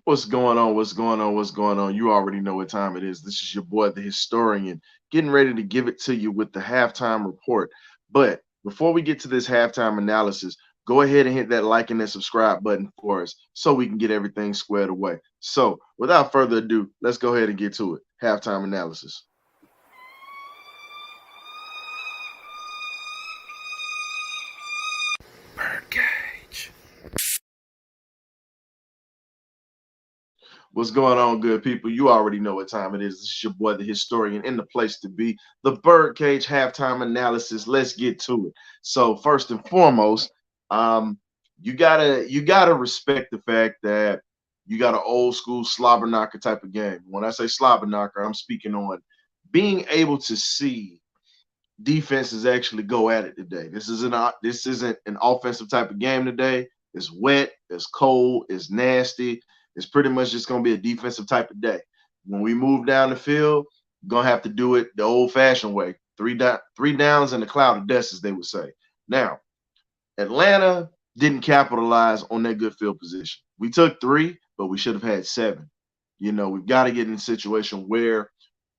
What's going on? What's going on? What's going on? You already know what time it is. This is your boy, the historian, getting ready to give it to you with the halftime report. But before we get to this halftime analysis, go ahead and hit that like and that subscribe button for us so we can get everything squared away. So, without further ado, let's go ahead and get to it. Halftime analysis. Birdcage. What's going on, good people? You already know what time it is. This is your boy, the historian, in the place to be. The Birdcage halftime analysis. Let's get to it. So, first and foremost, um, you gotta respect the fact that you got an old school slobber knocker type of game. When I say slobber knocker, I'm speaking on being able to see defenses actually go at it today. This isn't an offensive type of game today. It's wet, it's cold, it's nasty. It's pretty much just gonna be a defensive type of day. When we move down the field, we're gonna have to do it the old-fashioned way. Three downs and a cloud of dust, as they would say. Now, Atlanta didn't capitalize on that good field position. We took three, but we should have had seven. We've got to get in a situation where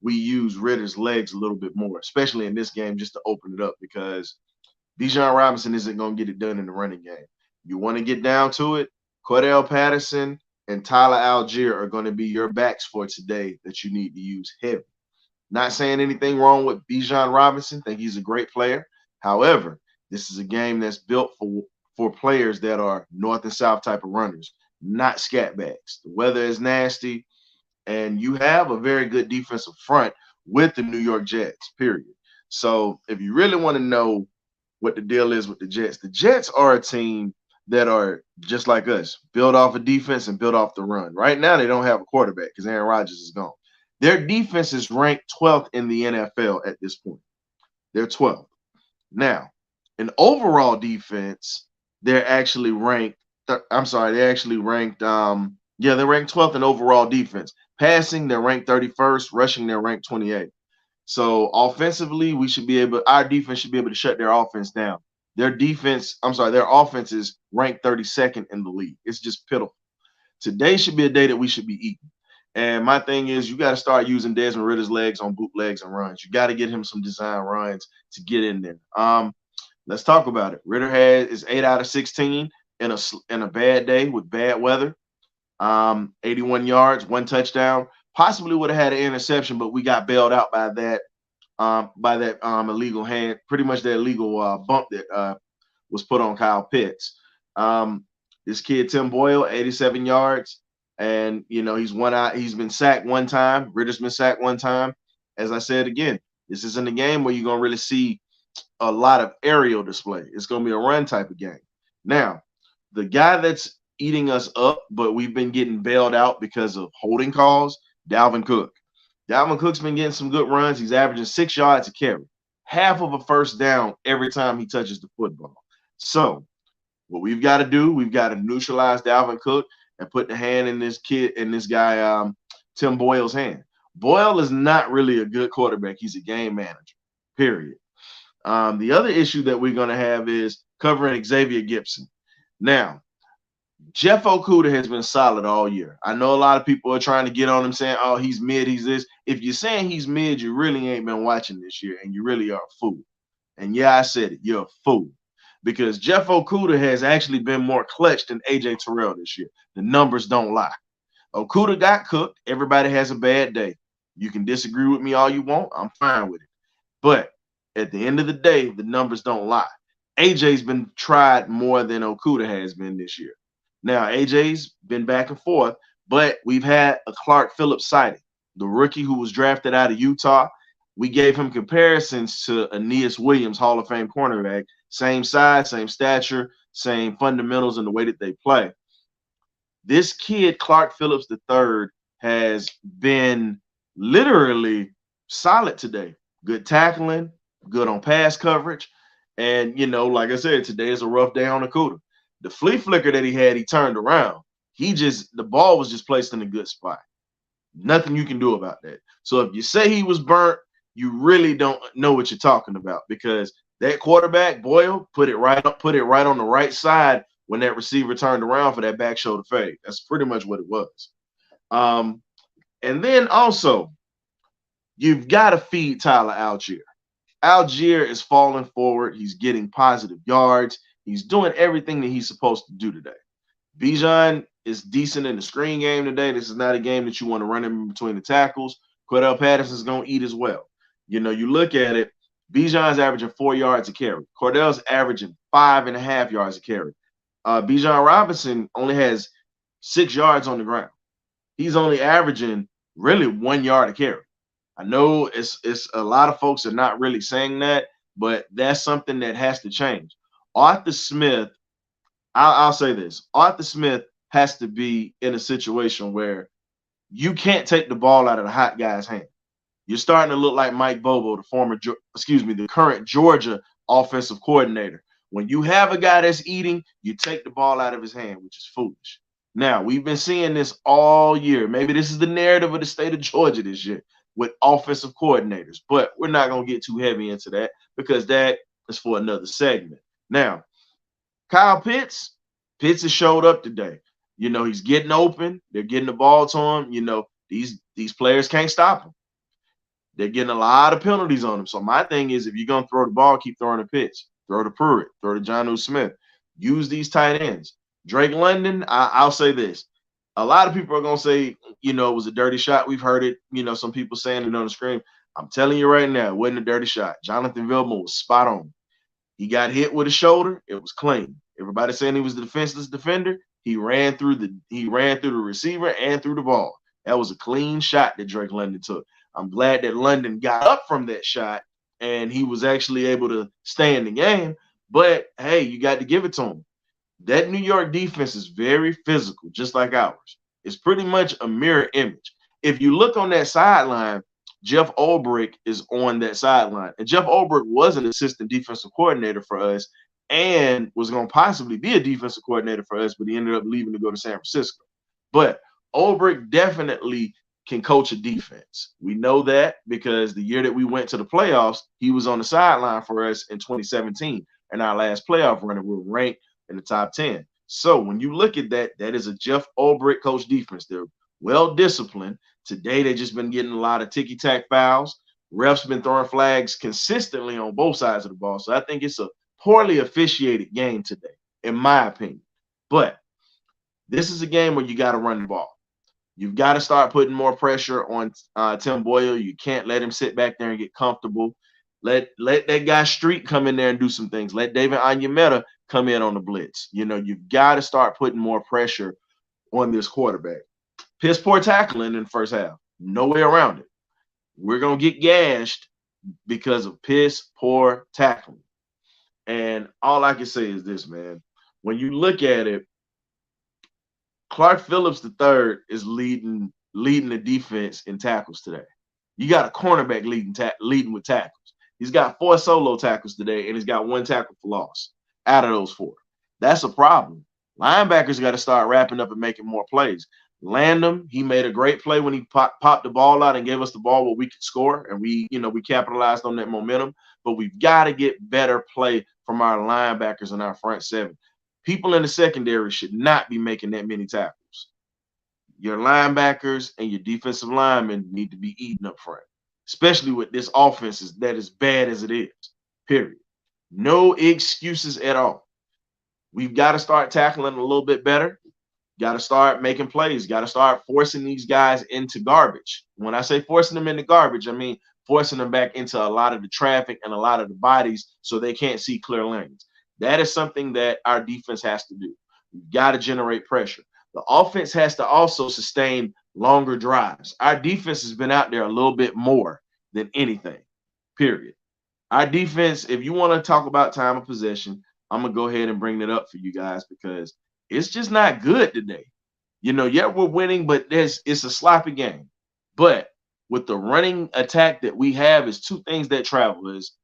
we use Ritter's legs a little bit more, especially in this game, just to open it up because Bijan Robinson isn't going to get it done in the running game. You want to get down to it, Cordell Patterson and Tyler Algier are going to be your backs for today that you need to use heavy. Not saying anything wrong with Bijan Robinson. Think he's a great player. However, this is a game that's built for players that are north and south type of runners, not scat backs. The weather is nasty, and you have a very good defensive front with the New York Jets, period. So if you really want to know what the deal is with the Jets are a team that are just like us, build off of defense and build off the run. Right now, they don't have a quarterback because Aaron Rodgers is gone. Their defense is ranked 12th in the NFL at this point. They're 12th. Now, in overall defense, they're actually ranked. I'm sorry, they actually ranked. They're ranked 12th in overall defense. Passing, they're ranked 31st. Rushing, they're ranked 28th. So offensively, our defense should be able to shut their offense down. Their offense is ranked 32nd in the league. It's just pitiful. Today should be a day that we should be eating. And my thing is, you got to start using Desmond Ritter's legs on bootlegs and runs. You got to get him some design runs to get in there. Let's talk about it. Ritter is 8 out of 16 in a bad day with bad weather. 81 yards, one touchdown. Possibly would have had an interception, but we got bailed out by that illegal hand, pretty much that illegal bump that was put on Kyle Pitts. This kid Tim Boyle, 87 yards, and he's been sacked one time. Ritter's been sacked one time. As I said again, this isn't a game where you're gonna really see a lot of aerial display. It's gonna be a run type of game. Now, the guy that's eating us up, but we've been getting bailed out because of holding calls, Dalvin Cook. Dalvin Cook's been getting some good runs. He's averaging 6 yards a carry, half of a first down every time he touches the football. So what we've got to do, we've got to neutralize Dalvin Cook and put the hand in this guy, Tim Boyle's hand. Boyle is not really a good quarterback. He's a game manager, period. The other issue that we're going to have is covering Xavier Gipson. Now, Jeff Okuda has been solid all year. I know a lot of people are trying to get on him saying, oh, he's mid, he's this. If you're saying he's mid, you really ain't been watching this year, and you really are a fool. And yeah, I said it, you're a fool. Because Jeff Okuda has actually been more clutch than AJ Terrell this year. The numbers don't lie. Okuda got cooked. Everybody has a bad day. You can disagree with me all you want. I'm fine with it. But at the end of the day, the numbers don't lie. AJ's been tried more than Okuda has been this year. Now, AJ's been back and forth, but we've had a Clark Phillips sighting, the rookie who was drafted out of Utah. We gave him comparisons to Aeneas Williams, Hall of Fame cornerback, same size, same stature, same fundamentals in the way that they play. This kid, Clark Phillips III, has been literally solid today. Good tackling, good on pass coverage. And, like I said, today is a rough day on Okuda. The flea flicker that he had, he turned around. The ball was just placed in a good spot. Nothing you can do about that. So if you say he was burnt, you really don't know what you're talking about because that quarterback, Boyle, put it right on the right side when that receiver turned around for that back shoulder fade. That's pretty much what it was. Um, and then also, you've got to feed Tyler Algier. Algier is falling forward. He's getting positive yards. He's doing everything that he's supposed to do today. Bijan is decent in the screen game today. This is not a game that you want to run him between the tackles. Cordell Patterson's going to eat as well. You look at it, Bijan's averaging 4 yards a carry. Cordell's averaging 5.5 yards a carry. Bijan Robinson only has 6 yards on the ground. He's only averaging really 1 yard a carry. I know it's a lot of folks are not really saying that, but that's something that has to change. Arthur Smith, I'll say this. Arthur Smith has to be in a situation where you can't take the ball out of the hot guy's hand. You're starting to look like Mike Bobo, the current Georgia offensive coordinator. When you have a guy that's eating, you take the ball out of his hand, which is foolish. Now, we've been seeing this all year. Maybe this is the narrative of the state of Georgia this year with offensive coordinators, but we're not going to get too heavy into that because that is for another segment. Now, Kyle Pitts has showed up today. He's getting open. They're getting the ball to him. These players can't stop him. They're getting a lot of penalties on him. So my thing is, if you're going to throw the ball, keep throwing the Pitts. Throw to Pruitt. Throw to Jonnu Smith. Use these tight ends. Drake London, I'll say this. A lot of people are going to say, it was a dirty shot. We've heard it, some people saying it on the screen. I'm telling you right now, it wasn't a dirty shot. Jonathan Vilma was spot on. He got hit with a shoulder. It was clean. Everybody saying he was the defenseless defender. He ran through the receiver and through the ball. That was a clean shot that Drake London took. I'm glad that London got up from that shot and he was actually able to stay in the game. But, hey, you got to give it to him. That New York defense is very physical, just like ours. It's pretty much a mirror image. If you look on that sideline, Jeff Ulbrich is on that sideline. And Jeff Ulbrich was an assistant defensive coordinator for us and was going to possibly be a defensive coordinator for us, but he ended up leaving to go to San Francisco. But Ulbrich definitely can coach a defense. We know that because the year that we went to the playoffs, he was on the sideline for us in 2017. In our last playoff run, we were ranked in the top 10. So when you look at that, that is a Jeff Ulbrich coach defense. They're well disciplined. Today, they've just been getting a lot of ticky-tack fouls. Refs been throwing flags consistently on both sides of the ball. So I think it's a poorly officiated game today, in my opinion. But this is a game where you got to run the ball. You've got to start putting more pressure on Tim Boyle. You can't let him sit back there and get comfortable. Let that guy Street come in there and do some things. Let David Onyemata come in on the blitz. You've got to start putting more pressure on this quarterback. Piss poor tackling in the first half. No way around it. We're going to get gashed because of piss poor tackling. And all I can say is this, man. When you look at it, Clark Phillips III is leading the defense in tackles today. You got a cornerback leading with tackles. He's got 4 solo tackles today, and he's got 1 tackle for loss out of those 4. That's a problem. Linebackers got to start wrapping up and making more plays. Landham, he made a great play when he popped the ball out and gave us the ball where we could score, and we capitalized on that momentum. But we've got to get better play from our linebackers and our front 7. People in the secondary should not be making that many tackles. Your linebackers and your defensive linemen need to be eating up front, especially with this offense that is bad as it is, period. No excuses at all. We've got to start tackling a little bit better. Got to start making plays. Got to start forcing these guys into garbage. When I say forcing them into garbage, I mean forcing them back into a lot of the traffic and a lot of the bodies so they can't see clear lanes. That is something that our defense has to do. We've got to generate pressure. The offense has to also sustain longer drives. Our defense has been out there a little bit more than anything, period. Our defense, if you want to talk about time of possession, I'm going to go ahead and bring that up for you guys because it's just not good today. Yeah, we're winning, but it's a sloppy game. But with the running attack that we have, is 2 things that travel is,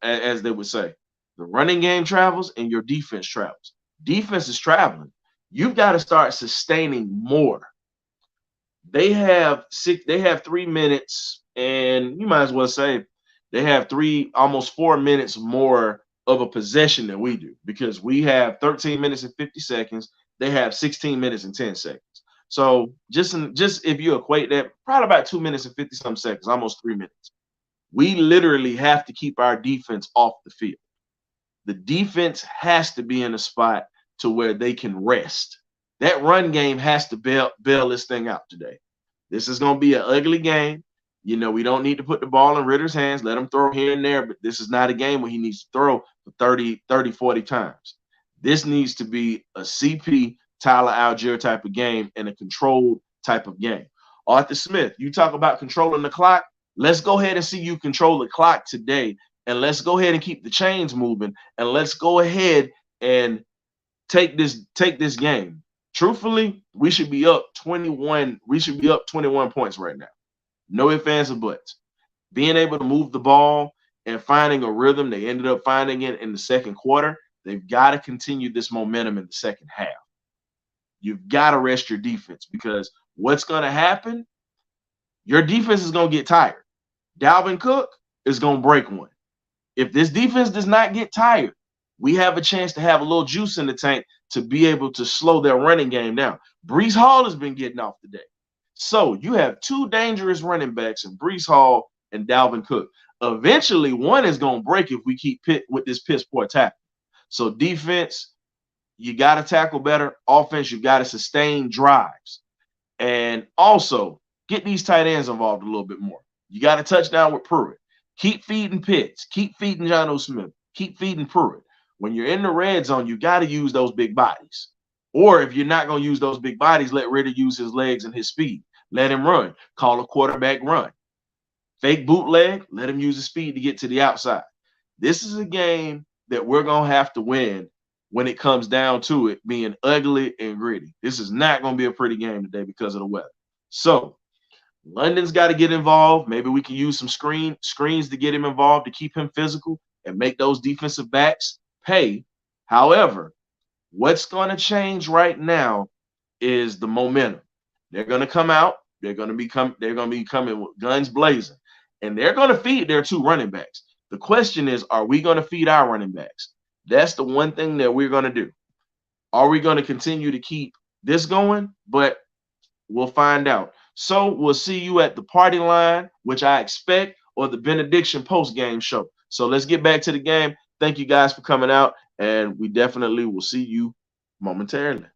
as they would say. The running game travels and your defense travels. Defense is traveling. You've got to start sustaining more. They have 3 minutes, and you might as well say they have almost 4 minutes more of a possession than we do because we have 13 minutes and 50 seconds. They have 16 minutes and 10 seconds. So just if you equate that, probably about 2 minutes and 50 some seconds, almost 3 minutes. We literally have to keep our defense off the field. The defense has to be in a spot to where they can rest. That run game has to bail this thing out today. This is going to be an ugly game. You know, we don't need to put the ball in Ritter's hands, let him throw here and there, but this is not a game where he needs to throw for 40 times. This needs to be a CP, Tyler Algier type of game and a controlled type of game. Arthur Smith, you talk about controlling the clock. Let's go ahead and see you control the clock today, and let's go ahead and keep the chains moving, and let's go ahead and take this game. Truthfully, we should be up 21. We should be up 21 points right now. No ifs, ands, or buts. Being able to move the ball and finding a rhythm, they ended up finding it in the second quarter. They've got to continue this momentum in the second half. You've got to rest your defense because what's going to happen, your defense is going to get tired. Dalvin Cook is going to break one. If this defense does not get tired, we have a chance to have a little juice in the tank to be able to slow their running game down. Breece Hall has been getting off today. So you have two dangerous running backs in Breece Hall and Dalvin Cook. Eventually, one is going to break if we keep with this piss poor tackle. So defense, you got to tackle better. Offense, you got to sustain drives. And also, get these tight ends involved a little bit more. You got a touchdown with Pruitt. Keep feeding Pitts. Keep feeding John O. Smith. Keep feeding Pruitt. When you're in the red zone, you got to use those big bodies. Or if you're not going to use those big bodies, let Ritter use his legs and his speed. Let him run. Call a quarterback run. Fake bootleg, let him use his speed to get to the outside. This is a game that we're going to have to win when it comes down to it being ugly and gritty. This is not going to be a pretty game today because of the weather. So London's got to get involved. Maybe we can use some screens to get him involved to keep him physical and make those defensive backs pay. However, what's going to change right now is the momentum. They're going to come out. They're going to be coming with guns blazing, and they're going to feed their two running backs. The question is, are we going to feed our running backs? That's the one thing that we're going to do. Are we going to continue to keep this going? But we'll find out. So we'll see you at the party line, which I expect, or the benediction post-game show. So let's get back to the game. Thank you guys for coming out, and we definitely will see you momentarily.